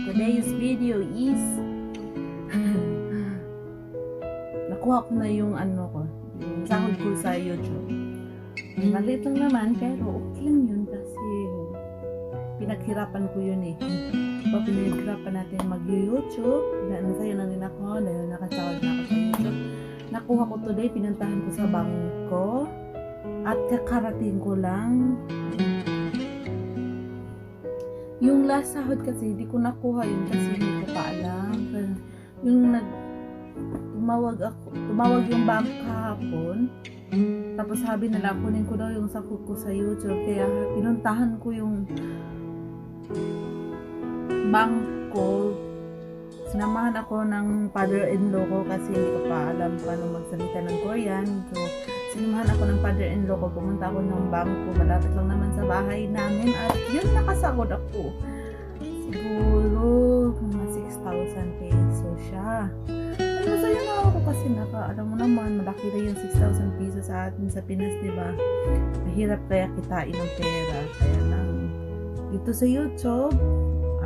Today's video is nakuha ko na yung yung sahod ko sa YouTube. Maliit lang naman pero okay lang yun kasi pinaghirapan ko yun eh. Diba pinaghirapan natin mag-YouTube dahil nasaya na rin ako dahil nakasahod na ako sa YouTube. Nakuha ko today, pinuntahan ko sa bangko at kakarating ko lang. Yung last sahod kasi hindi ko nakuha yun kasi hindi ko pa alam. Yung tumawag yung bank kahapon. Tapos sabi nila kunin ko daw yung sahod ko sa YouTube. Kaya pinuntahan ko yung bangko. Sinamahan ako ng father-in-law ko kasi hindi ko pa alam paano magsalita ng Korean. So, sinamahan ako ng father-in-law ko. Pumunta ako ng bangko. Malapit lang naman sa bahay namin. At yun, nakasahod ako. Siguro, mga 6,000 pesos siya. Ay, masaya na ako kasi alam mo naman, malaki na yung 6,000 pesos sa atin sa Pinas, diba? Mahirap kaya kitain ng pera. Kaya lang, dito sa YouTube,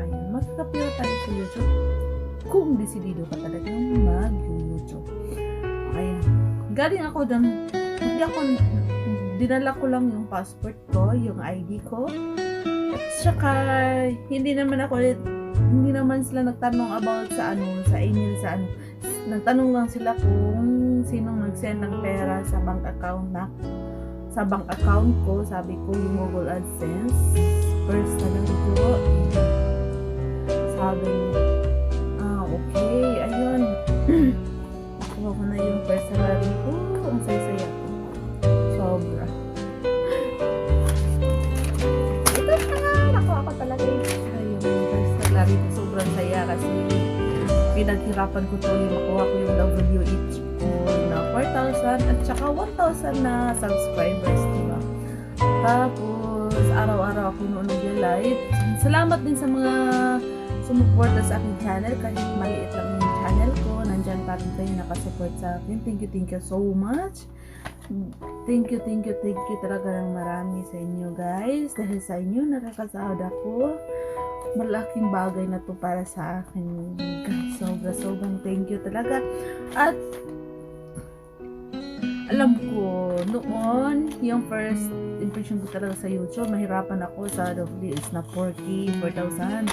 ayun, magkakapira tayo sa YouTube. Kung desidido ka talaga mag-YouTube. Ayan. Galing ako doon, dinala ko lang yung passport ko, yung ID ko. At saka, hindi naman sila nagtanong about sa email, nagtanong lang sila kung sinong nag-send ng pera sa bank account ko. Sabi ko yung Google AdSense. First na lang ito. Sabi okay, ayun. Nakuha ko na yung first salary ko. Ang saya-saya ko. Sobra. Ito na, nakuha ko talaga yung first salary ko. Sobrang saya kasi pinaghirapan ko to yung makuha ko yung WH ko na 4,000 at saka 1,000 na subscribers, diba? Tapos, araw-araw ako noon nag-live. Salamat din sa mga sumuporta sa aking channel kahit maliit lang yung channel ko, nandyan pa rin kayo nakasupport sa akin. Thank you so much. Thank you talaga ng marami sa inyo guys. Dahil sa inyo nakakasahod ako. Malaking bagay na to para sa akin guys. Sobrang thank you talaga. At alam ko noon yung first impression ko talaga sa YouTube, mahirapan ako sa WS na 4,000.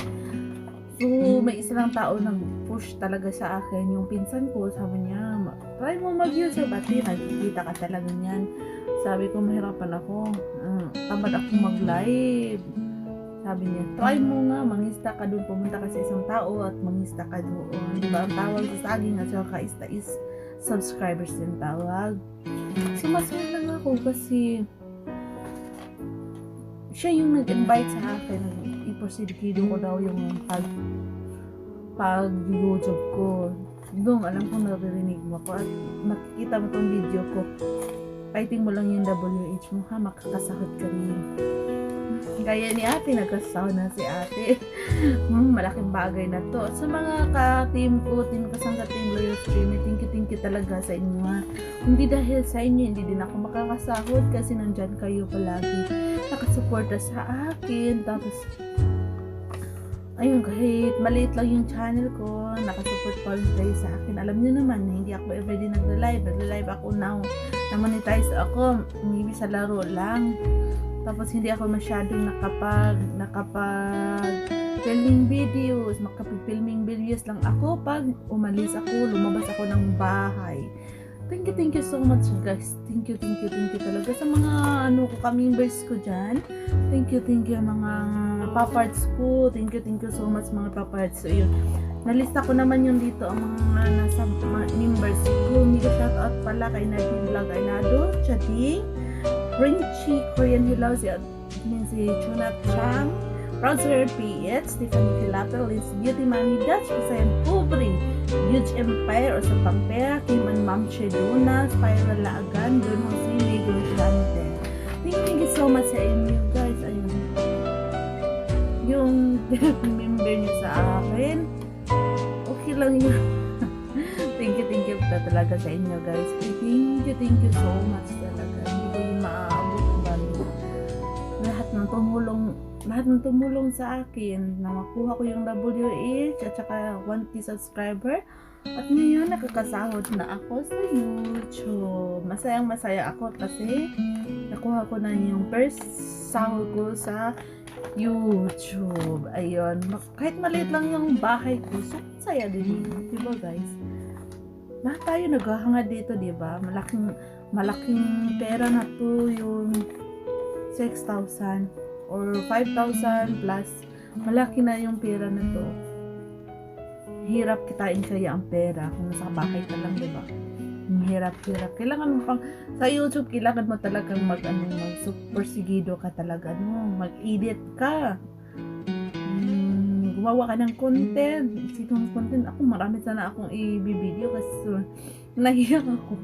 So, may isa lang tao nag-push talaga sa akin. Yung pinsan ko, sabi niya, try mo mag-YouTube at nakikita ka talaga niyan. Sabi ko, mahirapan ako. Tamad ako mag-live. Sabi niya, try mo nga, mangista ka doon. Pumunta ka sa isang tao at mangista ka doon. Diba? Ang tawag sa saging at saka kaista is subscribers din tawag. So, masaya lang ako kasi siya yung nag-invite sa akin. Iproseed ko daw yung pag-YouTube ko. Doon, alam ko naririnig mo ko at makikita mo tong video ko. Fighting mo lang yung WH mo ha, makakasahod ka rin. Gaya ni ate, nagkasahod na si ate. Malaking bagay na to. Sa mga ka-team ko, kasangka team Loyal Streamer, thank you talaga sa inyo ha. Hindi dahil sa inyo, hindi din ako makakasahod kasi nandyan kayo palagi nakasuporta sa akin. Tapos ayun, kahit maliit lang yung channel ko, nakasupport pa rin kayo sa akin. Alam niyo naman, hindi ako everyday nagla-live ako now, na-monetize ako, maybe sa laro lang. Tapos hindi ako masyadong nakapag filming videos, makapag-filming videos lang ako pag umalis ako, lumabas ako ng bahay. Thank you so much guys. Thank you talaga sa mga ka-members ko dyan. Thank you mga paparts ko. Thank you so much mga paparts. So yun, nalista ko naman yung dito ang mga nasa members ko. Mega shoutout pala kay Nadine Vlog Aynado, Chating, Rinchi, Korean Hilaw, si Chunat Chang, Proud Sir PH, Stephanie Filapel, Liz Beauty Mami Dutch, Usayan Pobre, Huge Empire o sa Pampera, Kiman Ma'am Cheduna, Spiral Laagan, Don Jose, Lego Gante. Thank you so much sa inyo guys. Ayun, yung member niyo sa akin, okay lang yun. Thank you talaga sa inyo guys. Thank you so much talaga. Hindi ko yung maaabot ba lahat ng tumulong lahat ng tumulong sa akin na makuha ko yung WH at saka 1K subscriber. At ngayon, nakakasahod na ako sa YouTube. Masayang masaya ako kasi nakuha ko na yung first sahod ko sa YouTube. Ayun. Kahit maliit lang yung bahay ko, so saya din yun. Diba guys? Lahat tayo naghahangad dito, diba? Malaking pera na to yung 6,000 or 5,000 plus. Malaki na yung pera na to. Hirap kitain kaya ang pera kung nasa bahay ka lang, diba? Hirap. Kailangan mo pang, sa YouTube, kailangan mo talagang mag-supersigido ka talaga, mag-edit ka. Gumawa ka ng content. Isipin mo content. Ako, marami sana akong i-video kasi nahiyak ako.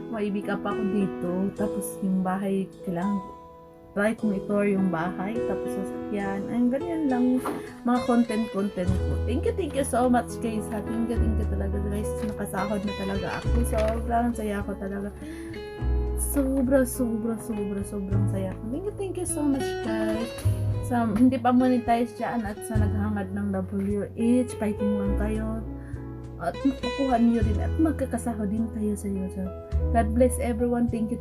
Maibig pa ako dito. Tapos yung bahay, kailangan try kong i-tour yung bahay. Tapos sasakyan. Ang ganyan lang mga content ko. Thank you so much guys. Thank you talaga guys. Nakasahod na talaga ako. Sobrang saya ko talaga. Sobrang saya ko. Thank you so much guys. Sa hindi pa monetize dyan at sa naghangad ng WH, fighting lang kayo. At makukuha niyo rin at magkakasahod din kayo sa YouTube. God bless everyone. Thank you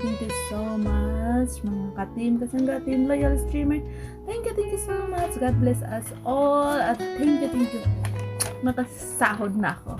so much. Mga ka-team, kasangga, team loyal streamer. Thank you so much. God bless us all. At thank you. Nakasahod na ako.